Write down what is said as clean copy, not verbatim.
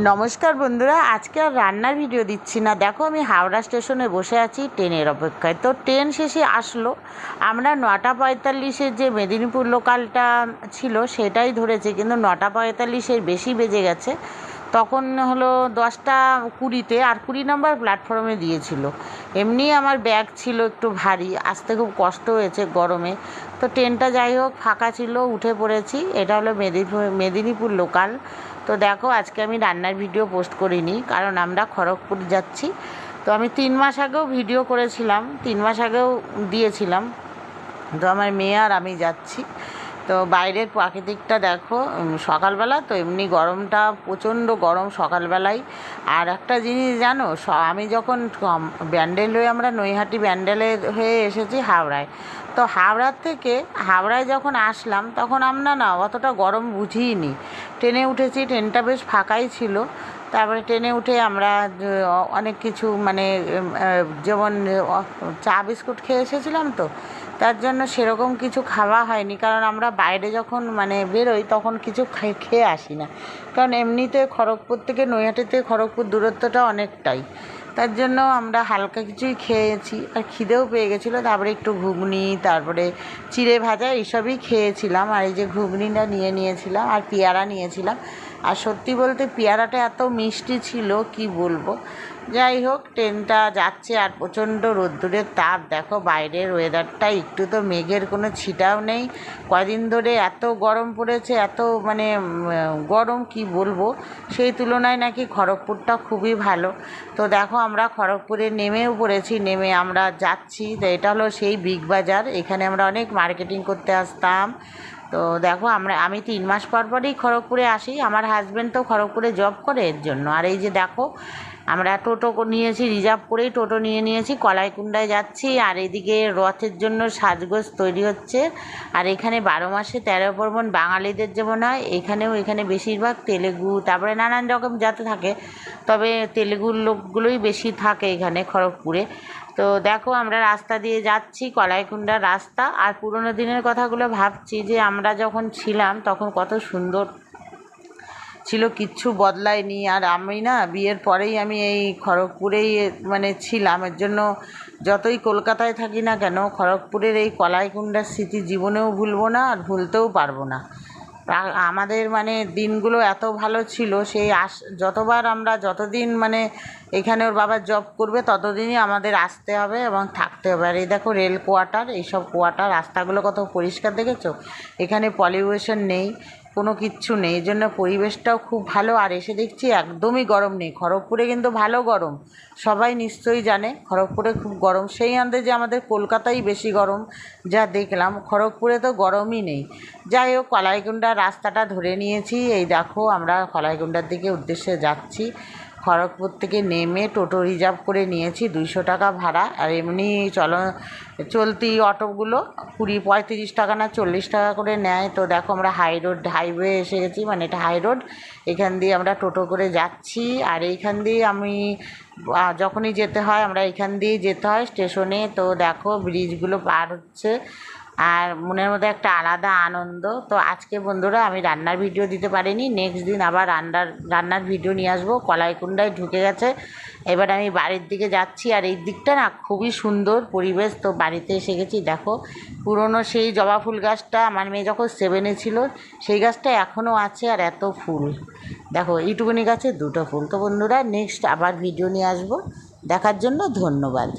নমস্কার বন্ধুরা, আজকে আর রান্নার ভিডিও দিচ্ছি না। দেখো, আমি হাওড়া স্টেশনে বসে আছি ট্রেনের অপেক্ষায়। তো ট্রেন শেষে আসলো, আমরা 9:45-এর যে মেদিনীপুর লোকালটা ছিল সেটাই ধরেছি, কিন্তু 9:45-এর বেশি বেজে গেছে। তখন হলো 10:20-তে, আর 20 নম্বর প্ল্যাটফর্মে দিয়েছিল। এমনি আমার ব্যাগ ছিল একটু ভারী, আসতে খুব কষ্ট হয়েছে গরমে। তো ট্রেনটা যাই হোক ফাঁকা ছিল, উঠে পড়েছি। এটা হলো মেদিনীপুর লোকাল। তো দেখো, আজকে আমি রান্নার ভিডিও পোস্ট করিনি, কারণ আমরা খড়গপুর যাচ্ছি। তো আমি 3 মাস আগেও ভিডিও করেছিলাম, 3 মাস আগেও দিয়েছিলাম। তো আমার মেয়ে আর আমি যাচ্ছি। তো বাইরের প্রাকৃতিকটা দেখো, সকালবেলা তো এমনি গরমটা প্রচণ্ড গরম সকালবেলায়। আর একটা জিনিস জানো, আমি যখন ব্যান্ডেল হয়ে আমরা নৈহাটি ব্যান্ডেলে হয়ে এসেছি হাওড়ায়। তো হাওড়ায় যখন আসলাম তখন আমরা না অতটা গরম বুঝিনি। ট্রেনে উঠেছি, ট্রেনটা বেশ ফাঁকাই ছিল। তারপরে ট্রেনে উঠে আমরা অনেক কিছু মানে যেমন চা বিস্কুট খেয়ে এসেছিলাম, তো তার জন্য সেরকম কিছু খাওয়া হয়নি। কারণ আমরা বাইরে যখন বেরোই তখন কিছু খেয়ে আসি না, কারণ এমনিতে খড়গপুর থেকে নৈহাটিতে খড়গপুর দূরত্বটা অনেকটাই। তার জন্য আমরা হালকা কিছুই খেয়েছি, আর খিদেও পেয়ে গেছিলো। তারপরে একটু ঘুগনি, তারপরে চিড়ে ভাজা এইসবই খেয়েছিলাম। আর এই যে ঘুগনিটা নিয়েছিলাম, আর পেয়ারা নিয়েছিলাম। আর সত্যি বলতে পেয়ারাটা এত মিষ্টি ছিল কি বলবো। যাই হোক, ট্রেনটা যাচ্ছে, আর প্রচণ্ড রোদ্দুরের তাপ। দেখো বাইরের ওয়েদারটা, একটু তো মেঘের কোনো ছিটাও নেই। কয়দিন ধরে এত গরম পড়েছে, এত গরম কি বলবো। সেই তুলনায় নাকি খড়গপুরটা খুবই ভালো। তো দেখো, আমরা খড়গপুরে নেমেও পড়েছি, নেমে আমরা যাচ্ছি। তো এটা হলো সেই বিগ বাজার, এখানে আমরা অনেক মার্কেটিং করতে আসতাম। তো দেখো, আমি 3 মাস পরই খড়গপুরে আসি। আমার হাজব্যান্ড তো খড়গপুরে জব করে, এর জন্য। আর এই যে দেখো, আমরা টোটো নিয়েছি, রিজার্ভ করেই টোটো নিয়েছি, কলাইকুণ্ডায় যাচ্ছি। আর এদিকে রথের জন্য সাজগোজ তৈরি হচ্ছে। আর এখানে 12 মাসে 13 পার্বণ বাঙালিদের যেমন হয়, এখানে বেশিরভাগ তেলেগু, তারপরে নানান রকম জাতি থাকে, তবে তেলেগুর লোকগুলোই বেশি থাকে এখানে খড়গপুরে। তো দেখো, আমরা রাস্তা দিয়ে যাচ্ছি, কলাইকুণ্ডার রাস্তা। আর পুরোনো দিনের কথাগুলো ভাবছি, যে আমরা যখন ছিলাম তখন কত সুন্দর ছিল, কিচ্ছু বদলায়নি। আর আমি না বিয়ের পরেই আমি এই খড়গপুরেই ছিলাম। এর জন্য যতই কলকাতায় থাকি না কেন, খড়গপুরের এই কলাইকুণ্ডার স্মৃতি জীবনেও ভুলবো না, আর ভুলতেও পারবো না। আমাদের দিনগুলো এত ভালো ছিল। সেই যতবার আমরা যতদিন এখানে ওর বাবা জব করবে ততদিনই আমাদের আসতে হবে এবং থাকতে হবে। আর এই দেখো রেল কোয়ার্টার, এইসব কোয়ার্টার, রাস্তাগুলো কত পরিষ্কার দেখেছো। এখানে পলিউশন নেই, কোনো কিচ্ছু নেই, এই জন্য পরিবেশটাও খুব ভালো। আর এসে দেখছি একদমই গরম নেই। খড়গপুরে কিন্তু ভালো গরম, সবাই নিশ্চয়ই জানে খড়গপুরে খুব গরম। সেই আন্দাজে আমাদের কলকাতায় বেশি গরম যা দেখলাম, খড়গপুরে তো গরমই নেই। যাই হোক, কলাইকুণ্ডার রাস্তাটা ধরে নিয়েছি। এই দেখো, আমরা কলাইকুণ্ডার দিকে উদ্দেশ্যে যাচ্ছি। খড়গপুর থেকে নেমে টোটো রিজার্ভ করে নিয়েছি, 200 টাকা ভাড়া। আর এমনি চলতি অটোগুলো 35 টাকা না 40 টাকা করে নেয়। তো দেখো, আমরা হাইওয়ে এসে গেছি, এটা হাই রোড। এখান দিয়ে আমরা টোটো করে যাচ্ছি। আর এইখান দিয়ে আমি যখনই যেতে হয়, আমরা এখান দিয়েই যেতে হয় স্টেশনে। তো দেখো, ব্রিজগুলো পার হচ্ছে, আর মনের মধ্যে একটা আলাদা আনন্দ। তো আজকে বন্ধুরা আমি রান্নার ভিডিও দিতে পারিনি, নেক্সট দিন আবার রান্নার ভিডিও নিয়ে আসবো। কলাইকুণ্ডায় ঢুকে গেছে, এবার আমি বাড়ির দিকে যাচ্ছি। আর এই দিকটা না খুবই সুন্দর পরিবেশ। তো বাড়িতে এসে গেছি। দেখো, পুরনো সেই জবা ফুল গাছটা, আমার মেয়ে যখন 7-এ ছিল সেই গাছটা এখনও আছে, আর এত ফুল দেখো, এইটুকুনি গাছে 2টো ফুল। তো বন্ধুরা, নেক্সট আবার ভিডিও নিয়ে আসবো। দেখার জন্য ধন্যবাদ।